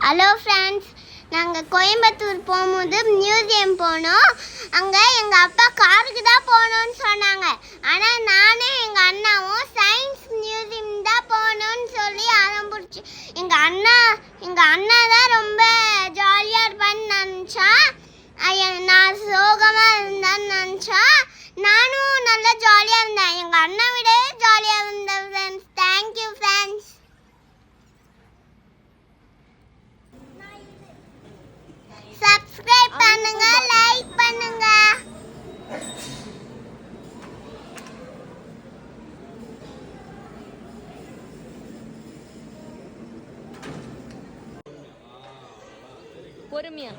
Hello friends, நாங்கள் கோயம்புத்தூர் போகும்போது museum போனோம். அங்கே எங்கள் அப்பா காருக்கு தான் போகணுன்னு சொன்னாங்க. ஆனால் நானும் எங்கள் அண்ணாவும் சயின்ஸ் மியூசியம் தான் போகணுன்னு சொல்லி ஆரம்பிச்சு. எங்கள் அண்ணா தான் ரொம்ப ஜாலியாக இருப்பான்னு நினச்சா. நான் சோகமாக இருந்தேன்னு நினச்சா. நானும் நல்லா ஜாலியாக இருந்தேன். எங்கள் அண்ணா விட ஜாலியாக இருந்தேன் ஃப்ரெண்ட்ஸ். Thank you friends. சப்ஸ்கிரைப் பண்ணுங்க, லைக் பண்ணுங்க. பொறுமையா